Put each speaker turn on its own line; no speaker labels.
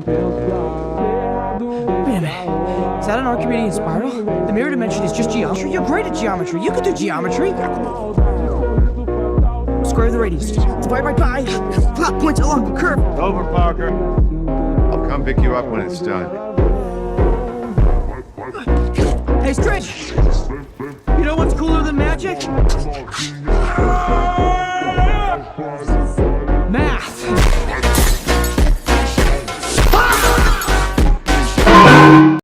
Wait a minute. Is that an Archimedean spiral? The mirror dimension is just geometry? You're great at geometry. You can do geometry. Square of the radius. Divide by pi. Plot points along the curve.
Over, Parker. I'll come pick you up when it's done.
Hey, Stretch! You know what's cooler than magic?